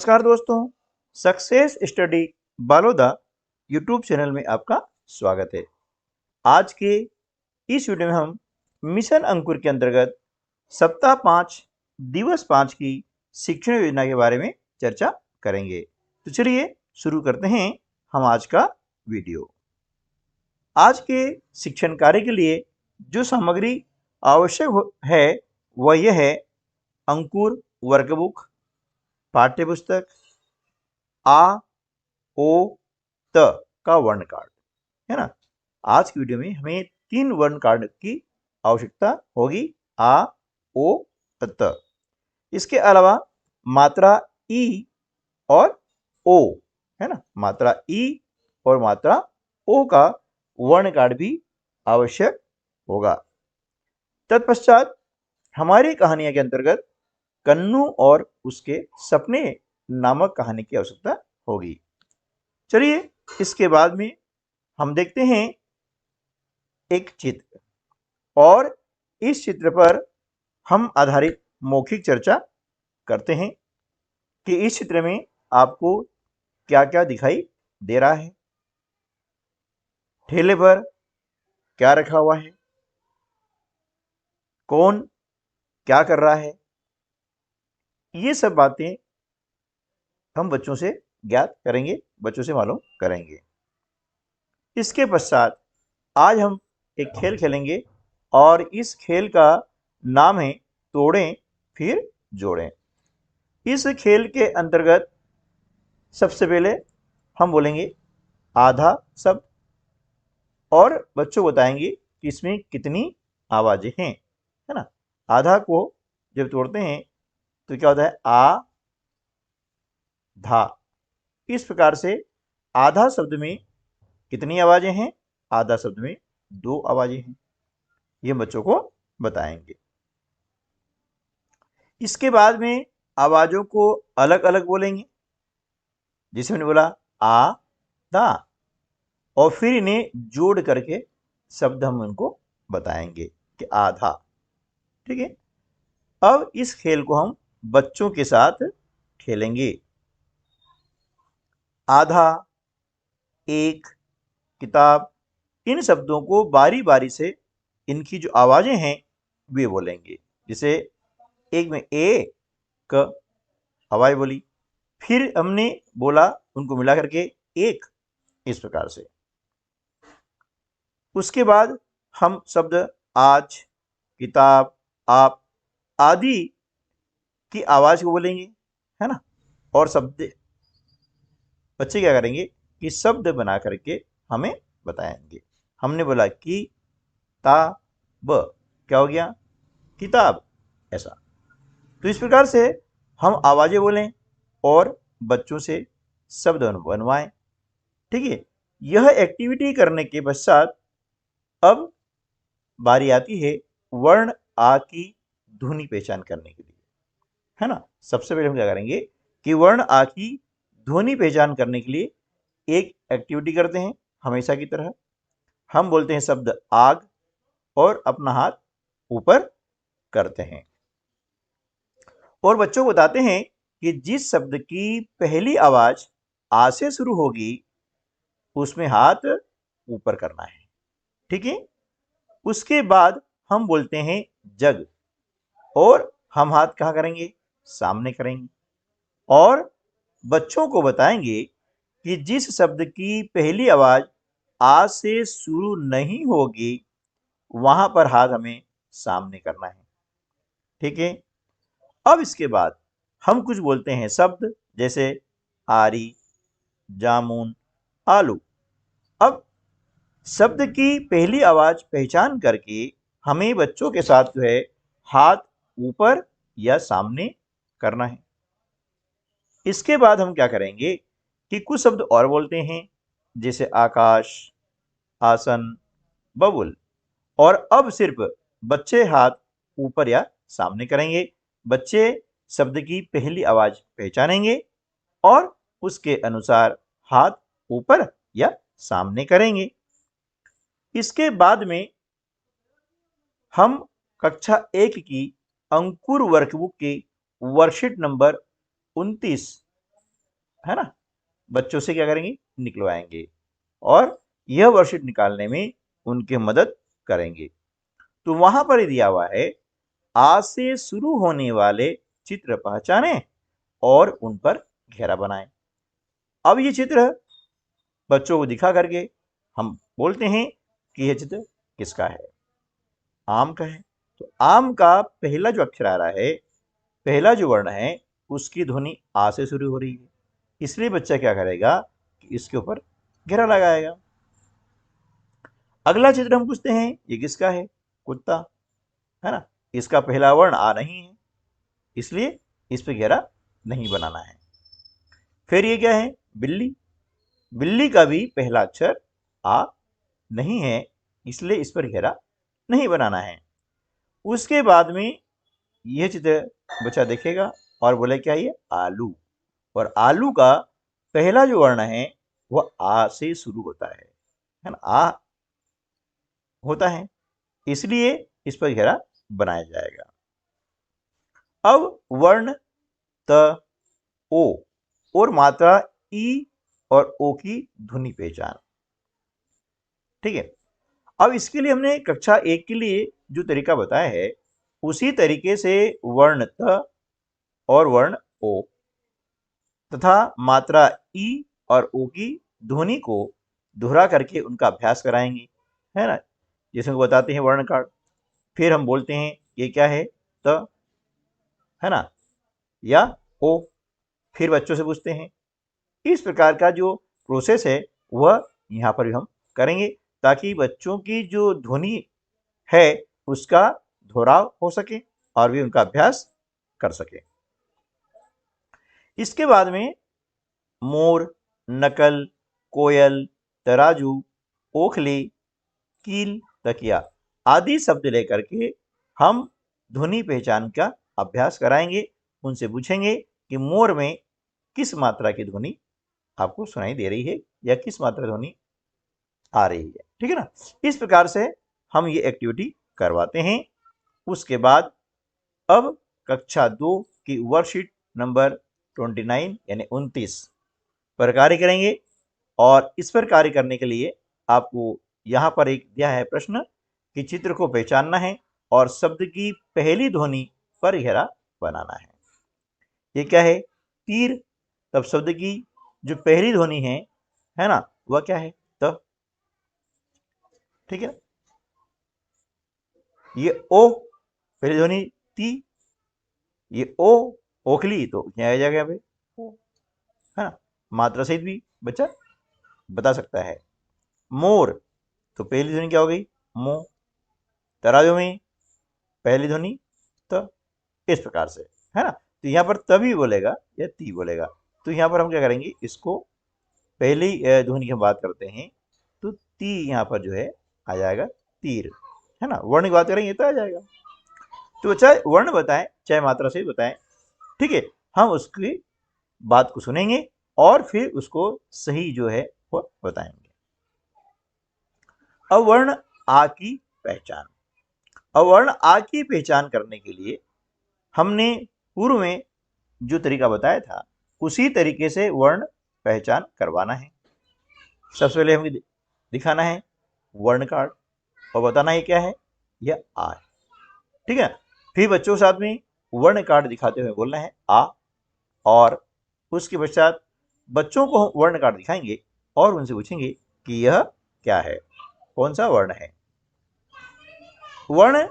नमस्कार दोस्तों, success study Baloda YouTube channel में आपका स्वागत है। आज के इस वीडियो में हम मिशन अंकुर के अंतर्गत सप्ताह 5 दिवस 5 की शिक्षण योजना के बारे में चर्चा करेंगे। तो चलिए शुरू करते हैं हम आज का वीडियो। आज के शिक्षण कार्य के लिए जो सामग्री आवश्यक है वह यह है: अंकुर वर्कबुक, पाठ्य पुस्तक, आ, ओ, त का वर्ण कार्ड, है ना। आज की वीडियो में हमें 3 वर्ण कार्ड की आवश्यकता होगी: आ, ओ, त। इसके अलावा मात्रा ई और ओ, है ना, मात्रा ई और मात्रा ओ का वर्ण कार्ड भी आवश्यक होगा। तत्पश्चात हमारी कहानियां के अंतर्गत कन्नू और उसके सपने नामक कहानी की आवश्यकता होगी। चलिए इसके बाद में हम देखते हैं एक चित्र, और इस चित्र पर हम आधारित मौखिक चर्चा करते हैं कि इस चित्र में आपको क्या क्या दिखाई दे रहा है, ठेले पर क्या रखा हुआ है, कौन क्या कर रहा है, ये सब बातें हम बच्चों से ज्ञात करेंगे, बच्चों से मालूम करेंगे। इसके पश्चात आज हम एक खेल खेलेंगे और इस खेल का नाम है तोड़ें फिर जोड़ें। इस खेल के अंतर्गत सबसे पहले हम बोलेंगे आधा शब्द और बच्चों बताएंगे कि इसमें कितनी आवाजें हैं, है ना। आधा को जब तोड़ते हैं तो क्या होता है? आ धा। इस प्रकार से आधा शब्द में कितनी आवाजें हैं? आधा शब्द में 2 आवाजें हैं। ये बच्चों को बताएंगे। इसके बाद में आवाजों को अलग अलग बोलेंगे, जिसे मैंने बोला आ दा, और फिर इन्हें जोड़ करके शब्द हम उनको बताएंगे कि आधा। ठीक है। अब इस खेल को हम बच्चों के साथ खेलेंगे। आधा, एक, किताब, इन शब्दों को बारी बारी से इनकी जो आवाजें हैं वे बोलेंगे। जैसे एक में ए क आवाज बोली, फिर हमने बोला उनको मिला करके एक, इस प्रकार से। उसके बाद हम शब्द आज, किताब, आप आदि की आवाज को बोलेंगे, है ना। और शब्द बच्चे क्या करेंगे कि शब्द बना करके हमें बताएंगे। हमने बोला कि ता ब, क्या हो गया? किताब, ऐसा। तो इस प्रकार से हम आवाजें बोलें और बच्चों से शब्द बनवाएं। ठीक है। यह एक्टिविटी करने के पश्चात अब बारी आती है वर्ण आ की ध्वनि पहचान करने के लिए, है ना। सबसे पहले हम क्या करेंगे कि वर्ण आ की ध्वनि पहचान करने के लिए एक एक्टिविटी करते हैं। हमेशा की तरह हम बोलते हैं शब्द आग और अपना हाथ ऊपर करते हैं और बच्चों को बताते हैं कि जिस शब्द की पहली आवाज आ से शुरू होगी उसमें हाथ ऊपर करना है। ठीक है। उसके बाद हम बोलते हैं जग, और हम हाथ कहां करेंगे? सामने करेंगे, और बच्चों को बताएंगे कि जिस शब्द की पहली आवाज आ से शुरू नहीं होगी वहां पर हाथ हमें सामने करना है। ठीक है। अब इसके बाद हम कुछ बोलते हैं शब्द, जैसे आरी, जामुन, आलू। अब शब्द की पहली आवाज पहचान करके हमें बच्चों के साथ जो है हाथ ऊपर या सामने करना है। इसके बाद हम क्या करेंगे कि कुछ शब्द और बोलते हैं, जैसे आकाश, आसन, बबुल। और अब सिर्फ बच्चे हाथ ऊपर या सामने करेंगे। बच्चे शब्द की पहली आवाज पहचानेंगे और उसके अनुसार हाथ ऊपर या सामने करेंगे। इसके बाद में हम कक्षा 1 की अंकुर वर्कबुक की वर्कशीट नंबर 29 है ना, बच्चों से क्या करेंगे, निकलवाएंगे और यह वर्कशीट निकालने में उनकी मदद करेंगे। तो वहां पर दिया हुआ है, आ से शुरू होने वाले चित्र पहचानें और उन पर घेरा बनाएं। अब ये चित्र बच्चों को दिखा करके हम बोलते हैं कि यह चित्र किसका है, आम का है। तो आम का पहला जो अक्षर आ रहा है, पहला जो वर्ण है, उसकी ध्वनि आ से शुरू हो रही है, इसलिए बच्चा क्या करेगा कि इसके ऊपर घेरा लगाएगा। अगला चित्र हम पूछते हैं, ये किसका है, कुत्ता, है ना, इसका पहला वर्ण आ नहीं है, इसलिए इस पे घेरा नहीं बनाना है। फिर ये क्या है, बिल्ली, बिल्ली का भी पहला अक्षर आ नहीं है, इसलिए इस पर घेरा नहीं बनाना है। उसके बाद में यह चित्र बच्चा देखेगा और बोले क्या, ये आलू, और आलू का पहला जो वर्ण है वह आ से शुरू होता है ना, आ होता है, इसलिए इस पर घेरा बनाया जाएगा। अब वर्ण त, ओ और मात्रा ई और ओ की ध्वनि पहचान। ठीक है, अब इसके लिए हमने कक्षा 1 के लिए जो तरीका बताया है, उसी तरीके से वर्ण त और वर्ण ओ तथा मात्रा ई और ओ की ध्वनि को दोहरा करके उनका अभ्यास कराएंगे, है ना, जिसमें बताते हैं वर्ण कार्ड। फिर हम बोलते हैं ये क्या है, त, है ना, या ओ, फिर बच्चों से पूछते हैं। इस प्रकार का जो प्रोसेस है वह यहाँ पर भी हम करेंगे, ताकि बच्चों की जो ध्वनि है उसका दोहराव हो सके और भी उनका अभ्यास कर सके। इसके बाद में मोर, नकल, कोयल, तराजू, ओखली, कील, तकिया आदि शब्द लेकर के हम ध्वनि पहचान का अभ्यास कराएंगे। उनसे पूछेंगे कि मोर में किस मात्रा की ध्वनि आपको सुनाई दे रही है या किस मात्रा ध्वनि आ रही है। ठीक है ना, इस प्रकार से हम ये एक्टिविटी करवाते हैं। उसके बाद अब कक्षा 2 की वर्कशीट नंबर 29 यानी 29 पर कार्य करेंगे, और इस पर कार्य करने के लिए आपको यहाँ पर एक दिया है प्रश्न कि चित्र को पहचानना है और शब्द की पहली ध्वनि पर घेरा बनाना है। ये क्या है, तीर, तब शब्द की जो पहली ध्वनि है ना, वह क्या है, त। ठीक है, ये ओ, पहली ध्वनि ती, ये ओ, ओखली, तो क्या आ जाएगा यहाँ पे, ओ, है ना, मात्रा सहित भी बच्चा बता सकता है। मोर, तो पहली ध्वनि क्या हो गई, मो, तराजू में पहली ध्वनि त, इस प्रकार से, है ना। तो यहाँ पर तभी बोलेगा या ती बोलेगा, तो यहाँ पर हम क्या करेंगे, इसको पहली ध्वनि की हम बात करते हैं, तो ती यहाँ पर जो है आ जाएगा तीर, है ना, वर्ण की बात करेंगे तो आ जाएगा। तो चाहे वर्ण बताएं चाहे मात्रा से बताएं, ठीक है, हम उसकी बात को सुनेंगे और फिर उसको सही जो है वो बताएंगे। अब वर्ण आ की पहचान। अब वर्ण आ की पहचान करने के लिए हमने पूर्व में जो तरीका बताया था उसी तरीके से वर्ण पहचान करवाना है। सबसे पहले हमें दिखाना है वर्ण कार्ड और बताना है क्या है, यह आ है। ठीक है, फिर बच्चों के साथ में वर्ण कार्ड दिखाते हुए बोलना है आ, और उसके पश्चात बच्चों को हम वर्ण कार्ड दिखाएंगे और उनसे पूछेंगे कि यह क्या है, कौन सा वर्ण है। वर्ण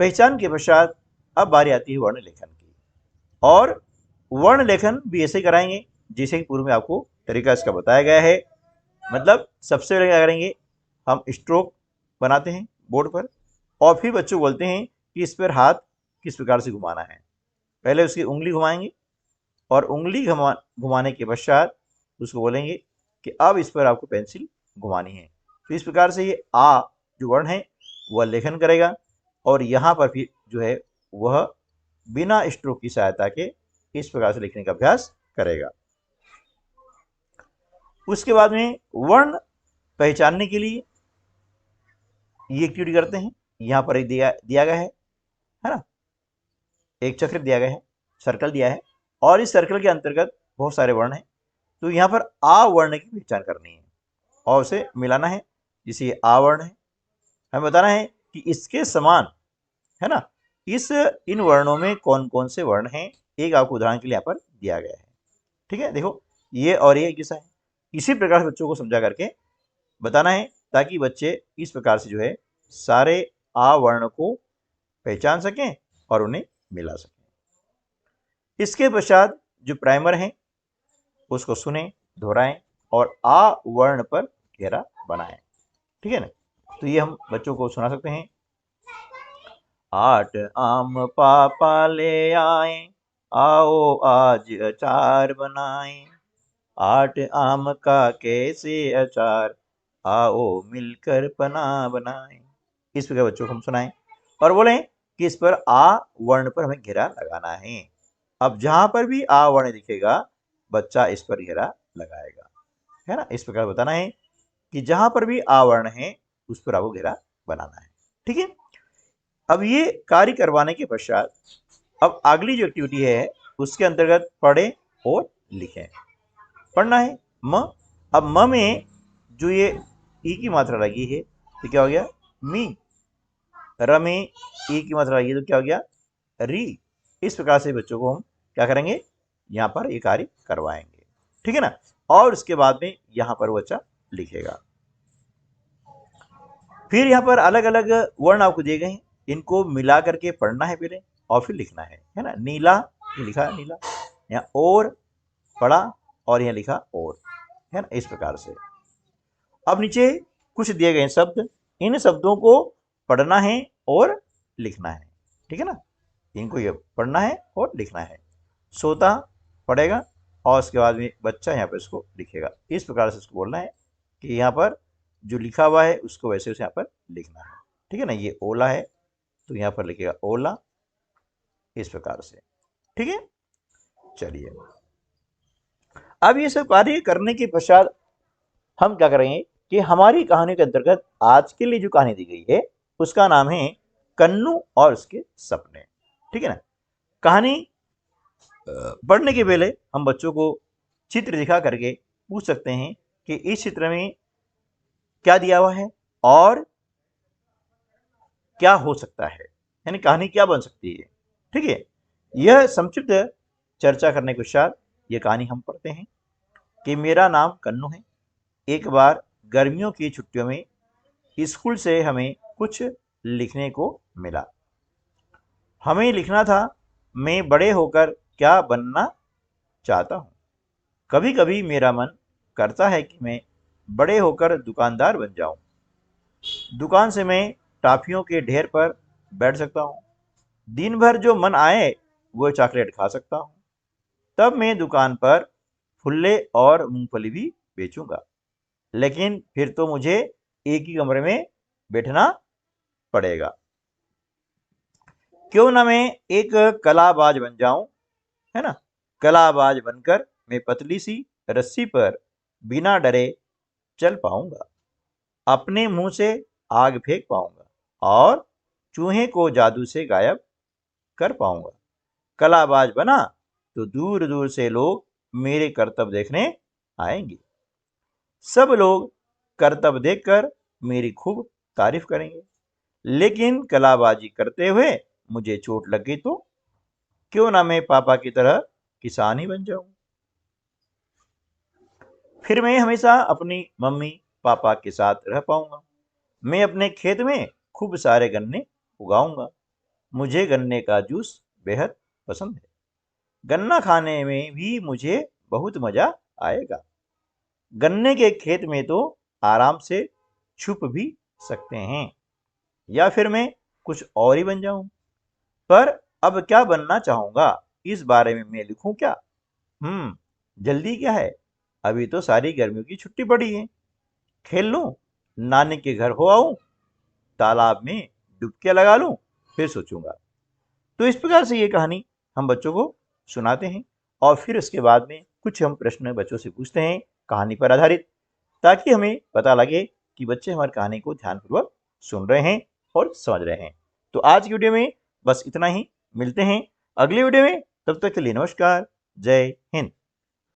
पहचान के पश्चात अब बारी आती है वर्ण लेखन की, और वर्ण लेखन भी ऐसे कराएंगे जैसे कि पूर्व में आपको तरीका इसका बताया गया है। मतलब सबसे पहले क्या करेंगे, हम स्ट्रोक बनाते हैं बोर्ड पर और फिर बच्चों बोलते हैं कि इस पर हाथ किस प्रकार से घुमाना है। पहले उसकी उंगली घुमाएंगे और उंगली घुमाने के पश्चात उसको बोलेंगे कि अब इस पर आपको पेंसिल घुमानी है। तो इस प्रकार से ये आ जो वर्ण है वह लेखन करेगा, और यहाँ पर फिर जो है वह बिना स्ट्रोक की सहायता के इस प्रकार से लिखने का अभ्यास करेगा। उसके बाद में वर्ण पहचानने के लिए ये एक्टिविटी करते हैं। यहाँ पर एक दिया गया है ना, एक चक्र दिया गया है, सर्कल दिया है, और इस सर्कल के अंतर्गत बहुत सारे वर्ण हैं। तो यहाँ पर आ वर्ण की पहचान करनी है और उसे मिलाना है, जिसे ये आ वर्ण है। हमें बताना है कि इसके समान, है ना, इन वर्णों में कौन कौन से वर्ण हैं, एक आपको उदाहरण के लिए यहाँ पर दिया गया है। ठीक है, देखो ये और ये एक जैसा है। इसी प्रकार से बच्चों को समझा करके बताना है, ताकि बच्चे इस प्रकार से जो है सारे आ वर्ण को पहचान सकें और उन्हें मिला सकें। इसके पश्चात जो प्राइमर है उसको सुने, दोहराएं और आ वर्ण पर घेरा बनाएं। ठीक है ना, तो ये हम बच्चों को सुना सकते हैं। 8 आम पापा ले आए, आओ आज अचार बनाएं। 8 आम का कैसे अचार, आओ मिलकर पना बनाएं। इस प्रकार बच्चों को हम सुनाएं और बोलें कि इस पर आ वर्ण पर हमें घेरा लगाना है। अब जहां पर भी आ वर्ण दिखेगा बच्चा इस पर घेरा लगाएगा, है ना। इस प्रकार बताना है कि जहां पर भी आ वर्ण है उस पर आपको घेरा बनाना है। ठीक है, अब ये कार्य करवाने के पश्चात अब अगली जो एक्टिविटी है उसके अंतर्गत पढ़ें और लिखें। पढ़ना है म। अब म में जो ये ई की मात्रा लगी है तो क्या हो गया मी। र में ई की मात्रा लगी तो क्या हो गया री। इस प्रकार से बच्चों को हम क्या करेंगे, यहाँ पर ये कार्य करवाएंगे। ठीक है ना, और उसके बाद में यहाँ पर बच्चा लिखेगा। फिर यहाँ पर अलग अलग वर्ण आपको दिए गए हैं, इनको मिला करके पढ़ना है पहले और फिर लिखना है ना। नीला, ये लिखा है नीला, यहाँ और पढ़ा और यहाँ लिखा और, है ना। इस प्रकार से अब नीचे कुछ दिए गए शब्द, इन शब्दों को पढ़ना है और लिखना है। ठीक है ना, इनको ये पढ़ना है और लिखना है। सोता पढ़ेगा और उसके बाद में बच्चा यहाँ पर इसको लिखेगा। इस प्रकार से इसको बोलना है कि यहाँ पर जो लिखा हुआ है उसको वैसे उसे यहाँ पर लिखना है। ठीक है ना, ये ओला है तो यहाँ पर लिखेगा ओला, इस प्रकार से। ठीक है, चलिए अब ये सब कार्य करने के पश्चात हम क्या करेंगे कि हमारी कहानी के अंतर्गत आज के लिए जो कहानी दी गई है उसका नाम है कन्नू और उसके सपने। ठीक है ना, कहानी पढ़ने के पहले हम बच्चों को चित्र दिखा करके पूछ सकते हैं कि इस चित्र में क्या दिया हुआ है और क्या हो सकता है, यानी कहानी क्या बन सकती है। ठीक है, यह संक्षिप्त चर्चा करने के पश्चात यह कहानी हम पढ़ते हैं कि मेरा नाम कन्नू है। एक बार गर्मियों की छुट्टियों में स्कूल से हमें कुछ लिखने को मिला। हमें लिखना था मैं बड़े होकर क्या बनना चाहता हूँ। कभी कभी मेरा मन करता है कि मैं बड़े होकर दुकानदार बन जाऊं। दुकान से मैं टॉफियों के ढेर पर बैठ सकता हूँ। दिन भर जो मन आए वो चॉकलेट खा सकता हूँ। तब मैं दुकान पर फुल्ले और मूंगफली भी बेचूंगा। लेकिन फिर तो मुझे एक ही कमरे में बैठना पड़ेगा। क्यों ना मैं एक कलाबाज बन जाऊं, है ना। कलाबाज बनकर मैं पतली सी रस्सी पर बिना डरे चल पाऊंगा। अपने मुंह से आग फेंक पाऊंगा और चूहे को जादू से गायब कर पाऊंगा। कलाबाज बना तो दूर दूर से लोग मेरे करतब देखने आएंगे। सब लोग करतब देखकर मेरी खूब तारीफ करेंगे। लेकिन कलाबाजी करते हुए मुझे चोट लग गई तो क्यों ना मैं पापा की तरह किसान ही बन जाऊं। फिर मैं हमेशा अपनी मम्मी पापा के साथ रह पाऊंगा। मैं अपने खेत में खूब सारे गन्ने उगाऊंगा। मुझे गन्ने का जूस बेहद पसंद है। गन्ना खाने में भी मुझे बहुत मजा आएगा। गन्ने के खेत में तो आराम से छुप भी सकते हैं। या फिर मैं कुछ और ही बन जाऊं। पर अब क्या बनना चाहूंगा इस बारे में मैं लिखूं क्या। जल्दी क्या है, अभी तो सारी गर्मियों की छुट्टी पड़ी है। खेल लूं, नानी के घर हो आऊं, तालाब में डुबकियां लगा लूं, फिर सोचूंगा। तो इस प्रकार से ये कहानी हम बच्चों को सुनाते हैं और फिर उसके बाद में कुछ हम प्रश्न बच्चों से पूछते हैं कहानी पर आधारित, ताकि हमें पता लगे कि बच्चे हमारी कहानी को ध्यानपूर्वक सुन रहे हैं और समझ रहे हैं। तो आज की वीडियो में बस इतना ही, मिलते हैं अगली वीडियो में। तब तक के लिए नमस्कार, जय हिंद।